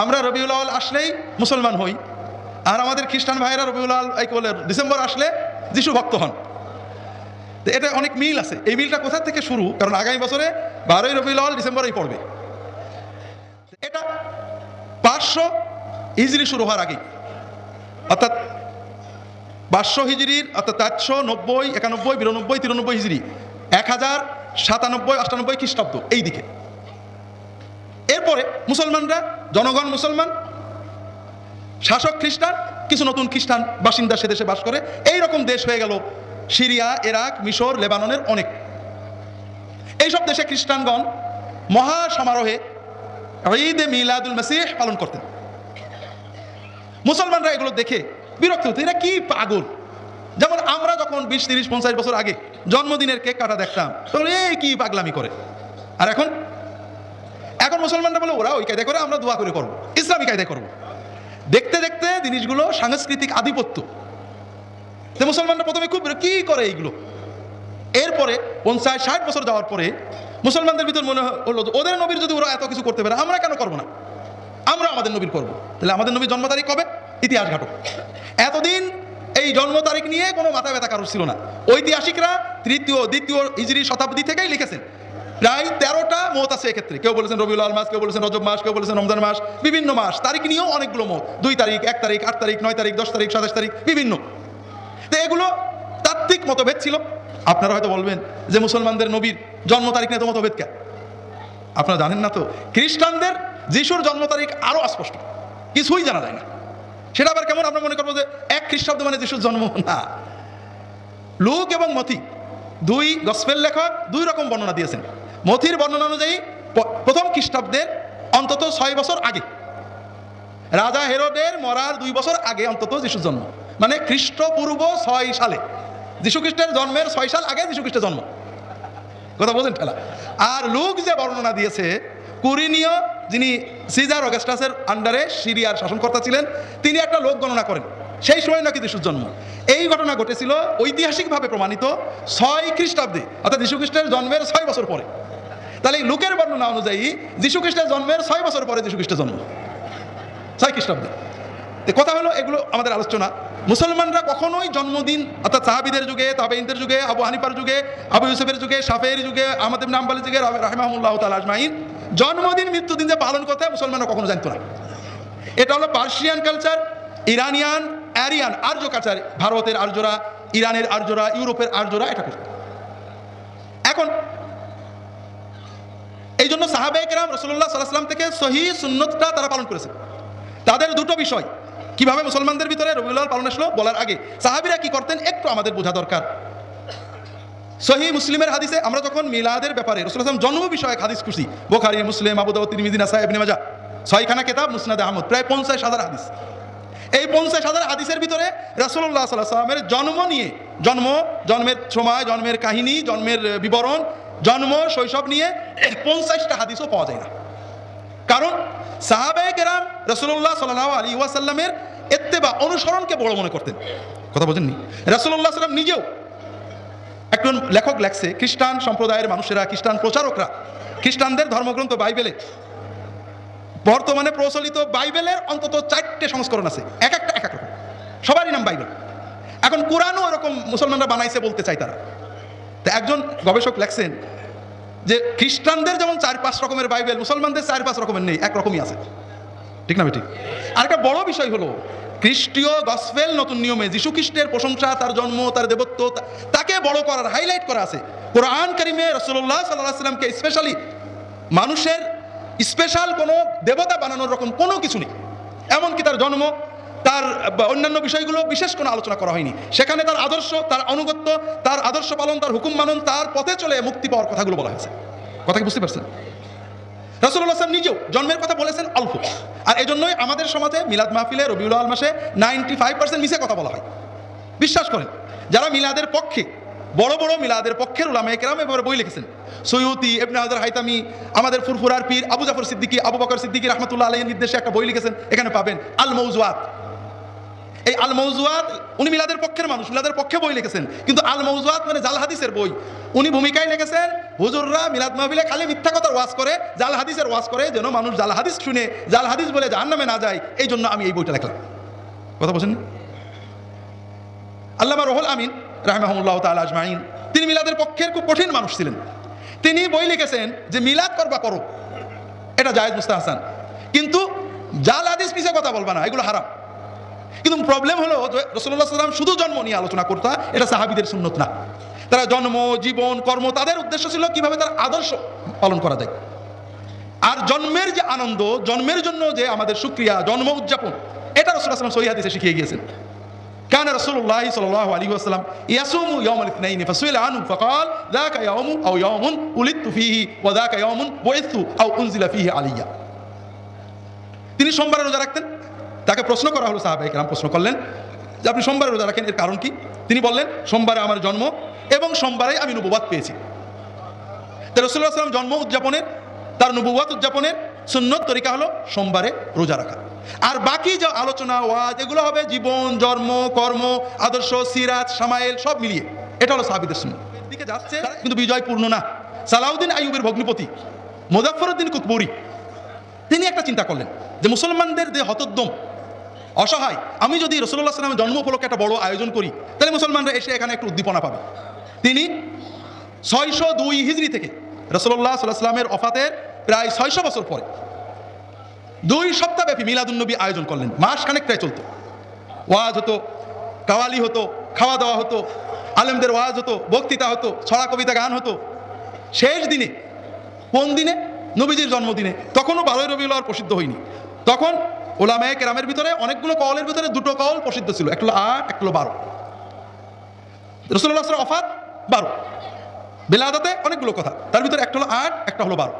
আমরা রবিউল আউয়াল আসলেই মুসলমান হই, আর আমাদের খ্রিস্টান ভাইয়েরা রবিউল আউয়াল বলে ডিসেম্বর আসলে যিশু ভক্ত হন। তো এটা অনেক মিল আছে। এই মিলটা কোথা থেকে শুরু? কারণ আগামী বছরে 12ই রবিউল আউয়াল ডিসেম্বরেই পড়বে। এটা 500 হিজরি শুরু হওয়ার আগেই, অর্থাৎ 500 হিজরির অর্থাৎ 490, 91, 92, 93 হিজরি, 1097, 98 খ্রিস্টাব্দ এই দিকে। এরপরে মুসলমানরা, জনগণ মুসলমান, শাসক খ্রিস্টান, কিছু নতুন খ্রিস্টান বাসিন্দা সে দেশে বাস করে। এইরকম দেশ হয়ে গেল সিরিয়া, ইরাক, মিশর, লেবাননের অনেক। এইসব দেশে খ্রিস্টানগণ মহা সমারোহে ঈদে মিলাদুল মাসিহ পালন করতেন। মুসলমানরা এগুলো দেখে বিরক্ত হতো, এরা কি পাগল। যেমন আমরা যখন 20, 30, 50 বছর আগে জন্মদিনের কেক কাটা দেখতাম, তখন এই কি পাগলামি করে। আর এখন মুসলমানরা বলে ওরা ওই কায়দা করে, আমরা দোয়া করে করবো, ইসলামী কায়দায় করবো। দেখতে দেখতে জিনিসগুলো সাংস্কৃতিক আধিপত্য। তো মুসলমানরা প্রথমে খুব কি করে এইগুলো। এরপরে 50-60 বছর যাওয়ার পরে মুসলমানদের ভিতর মনে হলো ওদের নবীর যদি ওরা এত কিছু করতে পারে, আমরা কেন করবো না? আমরা আমাদের নবীর করবো। তাহলে আমাদের নবীর জন্ম তারিখ কবে? ইতিহাস ঘাটক। এতদিন এই জন্ম তারিখ নিয়ে কোনো মাথা ব্যথা কারোর ছিল না। ঐতিহাসিকরা তৃতীয়, দ্বিতীয় হিজরি শতাব্দী থেকেই লিখেছেন। প্রায় 13টা মত আছে এক্ষেত্রে। কেউ বলেছেন রবিউল আউয়াল মাস, কেউ বলেছেন রজব মাস, কেউ বলেছেন রমজান মাস, বিভিন্ন মাস তারিখ নিয়েও অনেকগুলো মত। 2 তারিখ, 1 তারিখ, 8 তারিখ, 9 তারিখ, 10 তারিখ, 27 তারিখ, বিভিন্ন। তো এগুলো তাত্ত্বিক মতভেদ ছিল। আপনারা হয়তো বলবেন যে মুসলমানদের নবীর জন্ম তারিখ নিয়ে তো মতভেদ কেন? আপনারা জানেন না তো, খ্রিস্টানদের যিশুর জন্ম তারিখ আরো অস্পষ্ট, কিছুই জানা যায় না। সেটা আবার কেমন? আমরা মনে করবো যে 1 খ্রিস্টাব্দ মানে যিশুর জন্ম না। লুক এবং মথি 2 গসপেল লেখক 2 রকম বর্ণনা দিয়েছেন। মথির বর্ণনা অনুযায়ী প্রথম খ্রিস্টাব্দের অন্তত 6 বছর আগে, রাজা হেরোদের মরার 2 বছর আগে অন্তত যিশুর জন্ম, মানে খ্রিস্টপূর্ব 6 সালে। যিশু খ্রিস্টের জন্মের 6 সাল আগে যিশু খ্রিস্টের জন্ম। কথা বোঝেন ঠেলা? আর লুক যে বর্ণনা দিয়েছে, কুরিনীয়, যিনি সিজার অগাস্টাসের আন্ডারে সিরিয়ার শাসনকর্তা ছিলেন, তিনি একটা লোক গণনা করেন সেই সময় নাকি যিশুর জন্ম। এই ঘটনা ঘটেছিল ঐতিহাসিকভাবে প্রমাণিত 6 খ্রিস্টাব্দে, অর্থাৎ যিশু খ্রিস্টের জন্মের 6 বছর পরে। তাহলে লুকের বর্ণনা অনুযায়ী যিশু খ্রিস্টের জন্মের 6 বছর পরে যিশু খ্রিস্টের জন্ম, 6 খ্রিস্টাব্দে। কথা হলো এগুলো আমাদের আলোচনা। মুসলমানরা কখনোই জন্মদিন, অর্থাৎ সাহাবীদের যুগে, তাবেঈনদের যুগে, আবু হানিফার যুগে, আবু ইউসুফের যুগে, শাফেঈর যুগে, আহমদ ইবনে হাম্বলের যুগে রাহিমাহুল্লাহ তাআলা আজমাইন, জন্মদিন মৃত্যুদিন যে পালন করতে মুসলমানরা কখনো জানতো না। এটা হলো পার্সিয়ান কালচার, ইরানিয়ান, আরিয়ান, আর্য কালচার। ভারতের আর্যরা, ইরানের আর্যরা, ইউরোপের আর্যরা এটা করত। এখন এই জন্য সাহাবায়ে কেরাম রাসূলুল্লাহ সাল্লাল্লাহু আলাইহি ওয়াসাল্লাম থেকে সহিহ সুন্নতটা তারা পালন করেছে। তাদের দুটো বিষয় কিভাবে মুসলমানদের ভিতরে রবিউল আউয়াল পালন আসলো বলার আগে সাহাবীরা কি করতেন একটু আমাদের বোঝা দরকার। সহিহ মুসলিমের হাদিসে আমরা যখন মিলাদের ব্যাপারে রাসূলুল্লাহ সাল্লাল্লাহু আলাইহি ওয়াসাল্লাম জন্ম বিষয়ক হাদিস খুঁজি, বুখারী, মুসলিম, আবু দাউদ, তিরমিজি, নাসাঈ, ইবনে মাজাহ, 6খানা কিতাব, মুসনাদে আহমদ, প্রায় 50,000 হাদিস। এই 50,000 হাদিসের ভিতরে রাসূলুল্লাহ সাল্লাল্লাহু আলাইহি ওয়াসাল্লামের জন্ম নিয়ে, জন্মের সময়, জন্মের কাহিনী, জন্মের বিবরণ, জন্ম শৈশব নিয়ে 50টা হাদিসও পাওয়া যায় না। কারণ সাহাবায়ে কেরাম রাসূলুল্লাহ সাল্লাল্লাহু আলাইহি ওয়াসাল্লামের ইত্তেবা, অনুসরণকে বড় মনে করতেন। কথা বোঝেননি? রাসূলুল্লাহ সাল্লাম নিজেও, একজন লেখক লেখছে, খ্রিস্টান সম্প্রদায়ের মানুষেরা, খ্রিস্টান প্রচারকরা খ্রিস্টানদের ধর্মগ্রন্থ বাইবেলে, বর্তমানে প্রচলিত বাইবেলের অন্তত 4টে সংস্করণ আছে, এক একটা এক এক রকম, সবারই নাম বাইবেল। এখন কোরআনও এরকম মুসলমানরা বানাইছে বলতে চাই তারা। তো একজন গবেষক লেখছেন যে খ্রিস্টানদের যেমন 4-5 রকমের বাইবেল, মুসলমানদের 4-5 রকমের নেই, একরকমই আছে। ঠিক না ঠিক? আরেকটা বড় বিষয় হলো খ্রিস্টীয় গসপেল নতুন নিয়মে যিশু খ্রিস্টের প্রশংসা, তার জন্ম, তার দেবত্ব, তাকে বড় করার, হাইলাইট করা আছে। কোরআন কারিমে রাসূলুল্লাহ সাল্লাল্লাহু আলাইহি ওয়াসাল্লামকে স্পেশালি মানুষের স্পেশাল কোনো দেবতা বানানোর রকম কোনো কিছু নেই। এমনকি তার জন্ম, তার অন্যান্য বিষয়গুলো বিশেষ কোনো আলোচনা করা হয়নি। সেখানে তার আদর্শ, তার আনুগত্য, তার আদর্শ পালন, তার হুকুম মানন, তার পথে চলে মুক্তি পাওয়ার কথাগুলো বলা হয়েছে। কথা কি বুঝতে পারছেন? রাসূলুল্লাহ সাল্লাল্লাহু আলাইহি ওয়াসাল্লাম নিজেও জন্মের কথা বলেছেন অল্প। আর এই জন্যই আমাদের সমাজে মিলাদ মাহফিলে রবিউল আউয়াল মাসে 95% মিছে কথা বলা হয়। বিশ্বাস করেন, যারা মিলাদের পক্ষে, বড় বড় মিলাদের পক্ষের উলামায়ে কেরাম এবারে বই লিখেছেন, সৈয়ুতি, ইবনে হাজার হাইতামি, আমাদের ফুরফুরার পীর আবু জাফর সিদ্দিকী, আবু বকর সিদ্দিকী রাহমাতুল্লাহ আলাইহির নির্দেশে একটা বই লিখেছেন, এখানে পাবেন আল মওজুআত। এই আল মওজুআত, উনি মিলাদের পক্ষের মানুষ, মিলাদের পক্ষে বই লিখেছেন, কিন্তু আল মওজুআত মানে জাল হাদিসের বই। উনি ভূমিকায় লিখেছেন হুজুররা মিলাদ মাহফিলে খালি মিথ্যা কথার ওয়াজ করে, জাল হাদিসের ওয়াজ করে, যেন মানুষ জাল হাদিস শুনে জাল হাদিস বলে জাহান্নামে না যায়, এই জন্য আমি এই বইটা লিখলাম। কথা বলছেন? আল্লামা রুহুল আমিন রাহিমাহুল্লাহ তাআলা আজমাইন, তিনি মিলাদের পক্ষের খুব কঠিন মানুষ ছিলেন। তিনি বই লিখেছেন যে মিলাদ করবা করো, এটা জায়েজ মুস্তাহসান, কিন্তু জাল হাদিস পিছে কথা বলবা না, এগুলো হারাম। কিন্তু প্রবলেম হলো রাসূলুল্লাহ সাল্লাল্লাহু আলাইহি ওয়াসাল্লাম শুধু জন্ম নিয়ে আলোচনা করতা, এটা সাহাবীদের সুন্নত না। তারা জন্ম, জীবন, কর্ম, তাদের উদ্দেশ্য ছিল কিভাবে তার আদর্শ পালন করা যায়। আর জন্মের যে আনন্দ, জন্মের জন্য যে আমাদের শুকরিয়া, জন্ম উদযাপন, এটা রাসূলুল্লাহ সাল্লাল্লাহু আলাইহি ওয়াসাল্লাম সহিহ হাদিসে শিখিয়ে গিয়েছেন। কানা রাসূলুল্লাহ সাল্লাল্লাহু আলাইহি ওয়াসাল্লাম ইয়াসুমু ইয়াউমাল ইথনাইন ফাসুইলা আনহু ফাকাল যাকা ইয়াউমু আও ইয়াউমুন উলিদতু ফীহি ওয়া যাকা ইয়াউমুন বুইসতু আও উনজিলা ফীহি আলাইয়া। তিনি সোমবারে রোজা রাখতেন। তাকে প্রশ্ন করা হলো, সাহাবায়ে কেরাম প্রশ্ন করলেন যে আপনি সোমবারে রোজা রাখেন, এর কারণ কি? তিনি বললেন সোমবারে আমার জন্ম এবং সোমবারে আমি নবুয়ত পেয়েছি। তো রাসূলুল্লাহ সাল্লাল্লাহু আলাইহি ওয়াসাল্লাম জন্ম উদযাপনের, তার নবুয়ত উদযাপনের সুন্নত তরিকা হলো সোমবারে রোজা রাখা। আর বাকি যে আলোচনা, ওয়াজ, এগুলো হবে জীবন, জন্ম, কর্ম, আদর্শ, সিরাত, শামাইল সব মিলিয়ে। এটা হলো সাহাবীদের সুন্নাত। দিকে যাচ্ছে কিন্তু বিজয়পূর্ণ না। সালাউদ্দিন আইয়ুবের ভগ্নিপতি মুজাফফরউদ্দিন কুতবুরি তিনি একটা চিন্তা করলেন যে মুসলমানদের যে হতোদ্যম, অসহায়, আমি যদি রাসূলুল্লাহ সাল্লাল্লাহু আলাইহি ওয়াসাল্লামের জন্ম উপলক্ষে একটা বড় আয়োজন করি, তাহলে মুসলমানরা এসে এখানে একটু উদ্দীপনা পাবে। তিনি 602 হিজরি থেকে রাসূলুল্লাহ সাল্লাল্লাহু আলাইহি ওয়াসাল্লামের ওফাতের প্রায় 600 বছর পরে 2 সপ্তাহব্যাপী মিলাদুন্নবী আয়োজন করলেন। মাস খানেক প্রায় চলতো। ওয়াজ হতো, কাওয়ালি হতো, খাওয়া দাওয়া হতো, আলেমদের ওয়াজ হতো, বক্তৃতা হতো, ছড়া কবিতা গান হতো। শেষ দিনে, কোন দিনে? নবীজির জন্মদিনে। তখনও 12 রবিউল আওয়াল প্রসিদ্ধ হয়নি। তখন উলামায়ে কেরামের ভিতরে অনেকগুলো কওলের ভিতরে 2টো কওল প্রসিদ্ধ ছিল, একটা হলো 8, একটা হলো 12। রাসূলুল্লাহ সাল্লাল্লাহু আলাইহি ওয়াসাল্লাম ওফাত 12, বেলাদাতে অনেকগুলো কথা, তার ভিতরে একটা হলো 8, একটা হলো 12।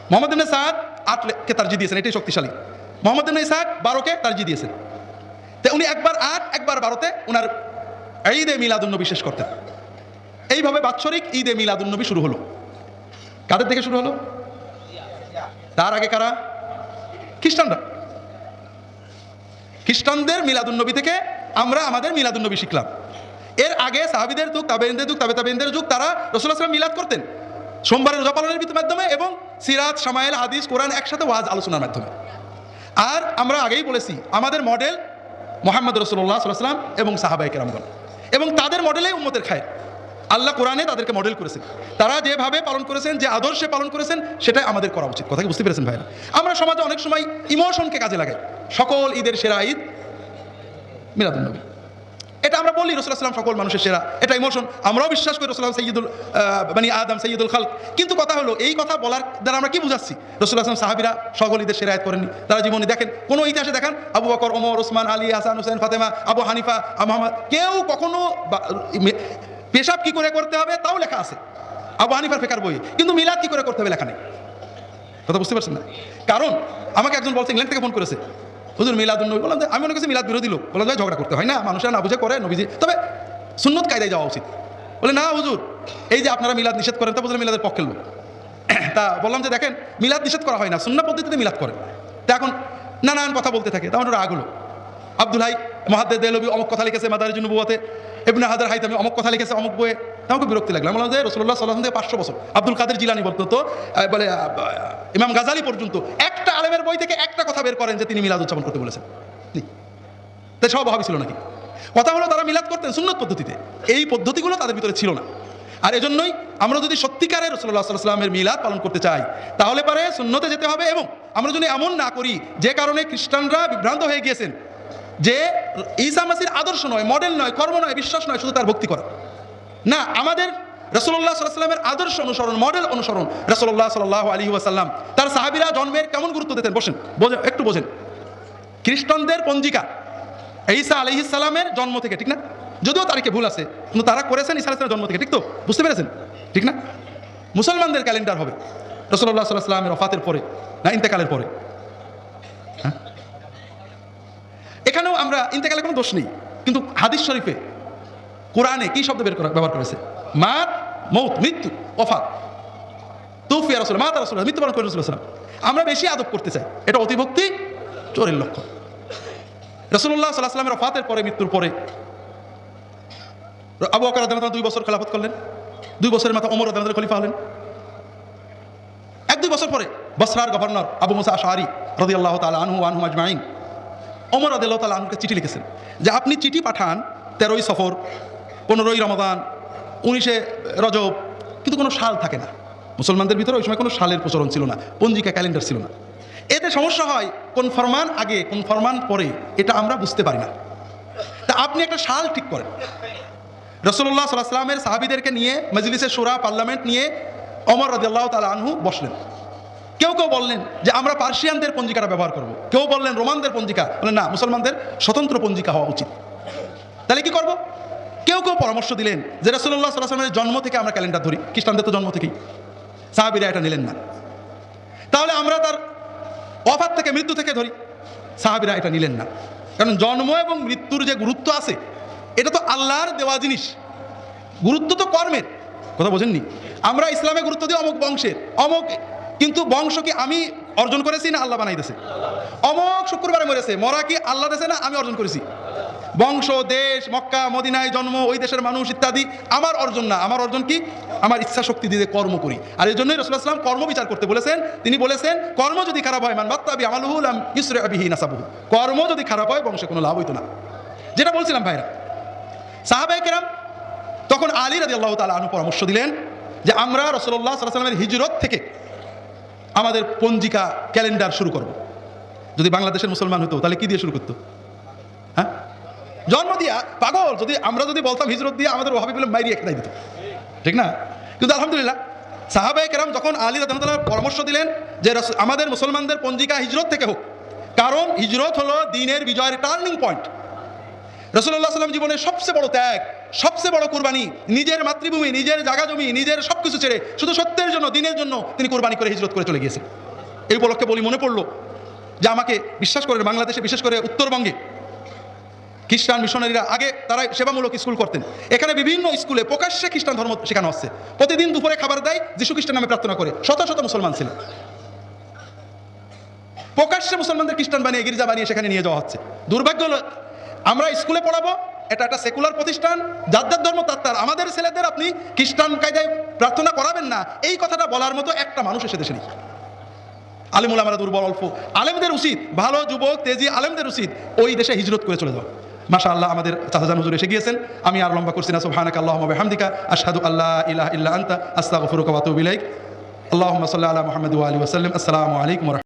মুহাম্মদ ইবনে সাদ 8কে তারজি দিয়েছেন, এটাই শক্তিশালী। মুহাম্মদ ইবনে ইসহাক 12কে তারজি দিয়েছেন। তো উনি একবার 8, একবার 12তে উনার ঈদে মিলাদুন্নবী শেষ করতেন। এইভাবে বাৎসরিক ঈদে মিলাদুন্নবী শুরু হলো। কাদের থেকে শুরু হলো? তার আগে কারা? খ্রিস্টানরা। খ্রিস্টানদের মিলাদুন্নবী থেকে আমরা আমাদের মিলাদুন্নবী শিখলাম। এর আগে সাহাবীদের যুগ, তাবেঈনদের যুগ, তাবেঈনদের যুগ, তারা রাসূলুল্লাহ সাল্লাল্লাহু আলাইহি ওয়াসাল্লাম মিলাদ করতেন সোমবারে রোজা পালনের মাধ্যমে এবং সিরাত, শামাইল, হাদিস, কোরআন একসাথে ওয়াজ আলোচনার মাধ্যমে। আর আমরা আগেই বলেছি আমাদের মডেল মুহাম্মদ রাসূলুল্লাহ সাল্লাল্লাহু আলাইহি ওয়াসাল্লাম এবং সাহাবায়ে কেরামগণ, এবং তাদের মডেলেই উম্মতের খায়ের। আল্লাহ কোরআনে তাদেরকে মডেল করেছেন। তারা যেভাবে পালন করেছেন, যে আদর্শে পালন করেছেন, সেটাই আমাদের করা উচিত। কথা কি বুঝতে পেরেছেন ভাইরা? আমরা সমাজে অনেক সময় ইমোশনকে কাজে লাগাই। সকল ঈদের সেরা ঈদ মিলাদুন্নবী, এটা আমরা বলি রাসূলুল্লাহ সাল্লাল্লাহু আলাইহি ওয়াসাল্লাম সকল মানুষের সেরা, এটা ইমোশন। আমরাও বিশ্বাস করি রাসূলুল্লাহ সাইয়্যিদুল বনি আদম, সাইয়্যিদুল খালক। কিন্তু কথা হলো, এই কথা বলার দ্বারা আমরা কি বুঝাচ্ছি? রাসূলুল্লাহ সাল্লাল্লাহু আলাইহি ওয়াসাল্লাম সাহাবীরা সকল ঈদের সেরা ঈদ করেননি। তারা জীবনে দেখেন, কোনো ইতিহাসে দেখান আবু বকর, ওমর, ওসমান, আলী, হাসান, হুসাইন, ফাতেমা, আবু হানিফা, মুহাম্মদ, কেউ কখনো পেশাব কি করে করতে হবে তাও লেখা আছে আবু হানিফার ফিকর বইয়ে, কিন্তু মিলাদ কি করে করতে হবে লেখা নেই। কথা বুঝতে পারছেন না? কারণ আমাকে একজন বলছে, ইংল্যান্ড থেকে ফোন করেছে, হুজুর মিলাদুন্নবী। বললাম যে আমি মনে করছি মিলাদ বিরোধী লোক। বললাম ঝগড়া করতে হয় না, মানুষেরা না বুঝে করে, নবীজি তবে সুন্নত কায়দায় যাওয়া উচিত। বলে না হুজুর, এই যে আপনারা মিলাদ নিষেধ করেন, তা বুঝলেন মিলাদের পক্ষের লোক। তা বললাম যে দেখেন, মিলাদ নিষেধ করা হয় না, সুন্নাহ পদ্ধতিতে মিলাদ করেন। তা এখন নানান কথা বলতে থাকে, তেমন রাগ হলো। আব্দুল হাই মুহাদ্দিস দেহলভী অমুক কথা লিখেছে মাদারিজুন নবুওয়াতে, ইবনে হাজার হাইতামি অমুক কথা লিখেছে অমুক বইয়ে। আমাকে বিরক্তি লাগলো। বললাম যে রাসূলুল্লাহ সাল্লাল্লাহু আলাইহি ওয়াসাল্লাম থেকে 500 বছর, আব্দুল কাদের জিলানী বলতো, বলে ইমাম গাজালি পর্যন্ত একটা আলেমের বই থেকে একটা কথা বের করেন যে তিনি মিলাদ উদযাপন করতে বলেছেন। তাই সব ভাবি ছিল নাকি? কথা হলো তারা মিলাদ করতেন সুন্নত পদ্ধতিতে, এই পদ্ধতিগুলো তাদের ভিতরে ছিল না। আর এজন্যই আমরা যদি সত্যিকারের রাসূলুল্লাহ সাল্লাল্লাহু আলাইহি ওয়াসাল্লামের মিলাদ পালন করতে চাই, তাহলে পারে সুন্নতে যেতে হবে। এবং আমরা যদি এমন না করি, যে কারণে খ্রিস্টানরা বিভ্রান্ত হয়ে গিয়েছেন যে ঈসা মাসির আদর্শ নয়, মডেল নয়, কর্ম নয়, বিশ্বাস নয়, শুধু তার ভক্তি করা না, আমাদের রাসূলুল্লাহ সাল্লাল্লাহু আলাইহি ওয়াসাল্লামের আদর্শ অনুসরণ, মডেল অনুসরণ। রাসূলুল্লাহ সাল্লাল্লাহু আলাইহি ওয়াসাল্লাম তার সাহাবীরা জন্মের কেমন গুরুত্ব দিতেন বসেন, একটু বোঝেন। খ্রিস্টানদের পঞ্জিকা ঈসা আলাইহিস সালামের জন্ম থেকে, ঠিক না? যদিও তারিখে ভুল আছে, কিন্তু তারা করেছেন ঈসা আলাইহিস সালামের জন্ম থেকে, ঠিক তো? বুঝতে পেরেছেন, ঠিক না? মুসলমানদের ক্যালেন্ডার হবে রাসূলুল্লাহ সাল্লাল্লাহু আলাইহি ওয়াসাল্লামের ওফাতের পরে না ইন্তেকালের পরে? হ্যাঁ, এখানেও আমরা ইন্তেকালের কোনো দোষ নেই, কিন্তু হাদিস শরীফে কোরআনে কি শব্দ ব্যবহার করেছে? মাত, মৌত, মৃত্যু, ওফাত। তুফিয়া রাসূলুল্লাহ, মাতা রাসূলুল্লাহ, মৃত্যুবরণ করে রাসূলুল্লাহ সাল্লাল্লাহু আলাইহি ওয়াসাল্লাম। আমরা বেশি আদব করতে চাই, এটা অতিভক্তি, চোরের লক্ষণ। রাসূলুল্লাহ সাল্লাল্লাহু আলাইহি ওয়াসাল্লামের ওফাতের পরে, মৃত্যুর পরে আবু বকর রাদিয়াল্লাহু আনহু 2 বছর খেলাফত করলেন, 2 বছরের মাথায় ওমর রাদিয়াল্লাহু আনহু খলিফা হলেন। 1-2 বছর পরে বসরার গভর্নর আবু মুসা আশআরী রাদিয়াল্লাহু তাআলা আনহু ওয়া আনহুম আজমাইন ওমর রাদিয়াল্লাহু তাআলা আনহুকে চিঠি লিখেছেন যে আপনি চিঠি পাঠান 13ই সফর, 15ই রমাদান, 19শে রজব, কিন্তু কোনো সাল থাকে না। মুসলমানদের ভিতরে ওই সময় কোনো সালের প্রচলন ছিল না, পঞ্জিকা ক্যালেন্ডার ছিল না। এতে সমস্যা হয়, কোন ফরমান আগে কোন ফরমান পরে এটা আমরা বুঝতে পারি না। তা আপনি একটা সাল ঠিক করেন। রাসূলুল্লাহ সাল্লাল্লাহু আলাইহি ওয়াসাল্লামের সাহাবীদেরকে নিয়ে মজলিসে শুরা, পার্লামেন্ট নিয়ে ওমর রাদিয়াল্লাহু তাআলা আনহু বসলেন। কেউ কেউ বললেন যে আমরা পার্সিয়ানদের পঞ্জিকাটা ব্যবহার করব, কেউ বললেন রোমানদের পঞ্জিকা, বললেন না, মুসলমানদের স্বতন্ত্র পঞ্জিকা হওয়া উচিত। তাহলে কি করব? কেউ কেউ পরামর্শ দিলেন যে রাসূলুল্লাহ সাল্লাল্লাহু আলাইহি ওয়াসাল্লামের জন্ম থেকে আমরা ক্যালেন্ডার ধরি, খ্রিস্টানদের তো জন্ম থেকেই। সাহাবীরা এটা নিলেন না। তাহলে আমরা তার ওয়াফাত থেকে, মৃত্যু থেকে ধরি, সাহাবীরা এটা নিলেন না। কারণ জন্ম এবং মৃত্যুর যে গুরুত্ব আছে এটা তো আল্লাহর দেওয়া জিনিস, গুরুত্ব তো কর্মের। কথা বোঝেননি? আমরা ইসলামে গুরুত্ব দিই অমুক বংশের, অমুক, কিন্তু বংশ কি আমি অর্জন করেছি না আল্লাহ বানাইতেছে? অমুক শুক্রবারে মরেছে, মরা কি আল্লাহ দেশে না আমি অর্জন করেছি? বংশ, দেশ, মক্কা মদিনায় জন্ম, ওই দেশের মানুষ ইত্যাদি আমার অর্জন না। আমার অর্জন কি? আমার ইচ্ছা শক্তি দিয়ে কর্ম করি। আর এই জন্যই রাসূলুল্লাহ সাল্লাল্লাহু আলাইহি ওয়াসাল্লাম কর্ম বিচার করতে বলেছেন। তিনি বলেছেন কর্ম যদি খারাপ হয়, মান বাত্তাবি আমালুহু লাম ইসরা বিহি নাসাবুহু, কর্ম যদি খারাপ হয় বংশে কোনো লাভ হইতো না। যেটা বলছিলাম ভাইরা, সাহাবায়ে কেরাম তখন আলী রাদিয়াল্লাহু তাআলা আনহু পরামর্শ দিলেন যে আমরা রাসূলুল্লাহ সাল্লাল্লাহু আলাইহি ওয়াসাল্লামের হিজরত থেকে আমাদের পঞ্জিকা ক্যালেন্ডার শুরু করব। যদি বাংলাদেশের মুসলমান হতো তাহলে কি দিয়ে শুরু করতো? হ্যাঁ, জন্ম দিয়া। পাগল, যদি আমরা যদি বলতাম হিজরত দিয়ে, আমাদের ওয়াহাবি বলে মাইরি একটাই দিত, ঠিক না? কিন্তু আলহামদুলিল্লাহ সাহাবায়ে কেরাম যখন আলী রাদিয়াল্লাহু তাআলা পরামর্শ দিলেন যে আমাদের মুসলমানদের পঞ্জিকা হিজরত থেকে হোক, কারণ হিজরত হলো দ্বীনের বিজয়ের টার্নিং পয়েন্ট। রাসূলুল্লাহ সাল্লাল্লাহু আলাইহি ওয়াসাল্লাম জীবনের সবচেয়ে বড় ত্যাগ, সবচেয়ে বড় কুরবানি, নিজের মাতৃভূমি, নিজের জায়গা জমি, নিজের সব কিছু ছেড়ে শুধু সত্যের জন্য, দ্বীনের জন্য তিনি কুরবানি করে হিজরত করে চলে গিয়েছেন। এই উপলক্ষে বলি, মনে পড়লো যে আমাকে বিশ্বাস করে বাংলাদেশে, বিশেষ করে উত্তরবঙ্গে খ্রিস্টান মিশনারিরা আগে তারা সেবামূলক স্কুল করতেন। এখানে বিভিন্ন স্কুলে প্রকাশ্যে খ্রিস্টান ধর্ম শেখানো হচ্ছে। প্রতিদিন দুপুরে খাবার দেয়, যিশু খ্রিস্টান নামে প্রার্থনা করে। শত শত মুসলমান ছিল, প্রকাশ্যে মুসলমানদের খ্রিস্টান বানিয়ে, গির্জা বানিয়ে সেখানে নিয়ে যাওয়া হচ্ছে। দুর্ভাগ্য হলো আমরা স্কুলে পড়াবো, এটা একটা সেকুলার প্রতিষ্ঠান, যার যার ধর্ম তার। আমাদের ছেলেদের আপনি খ্রিস্টান কায়দায় প্রার্থনা করাবেন না, এই কথাটা বলার মতো একটা মানুষ এসে দেশে নেই। আলেমুল আমরা দুর্বল, অল্প। আলেমদের উচিত, ভালো যুবক তেজি আলেমদের উচিত ওই দেশে হিজরত করে চলে যাওয়া। মাশাআল্লাহ, আমাদের চাচাজান হুজুর এসে গিয়েছেন। আমি আর লম্বা করছি না। সুবহানাকা আল্লাহুম্মা ওয়া বিহামদিকা আশহাদু আল্লা ইলাহা ইল্লা আনতা আস্তাগফিরুকা ওয়া আতুবু ইলাইক। আল্লাহুম্মা সাল্লি আলা মুহাম্মাদ ওয়া আলিহি ওয়া সাল্লাম। আসসালামু আলাইকুম ওয়া রাহমাতুল্লাহ।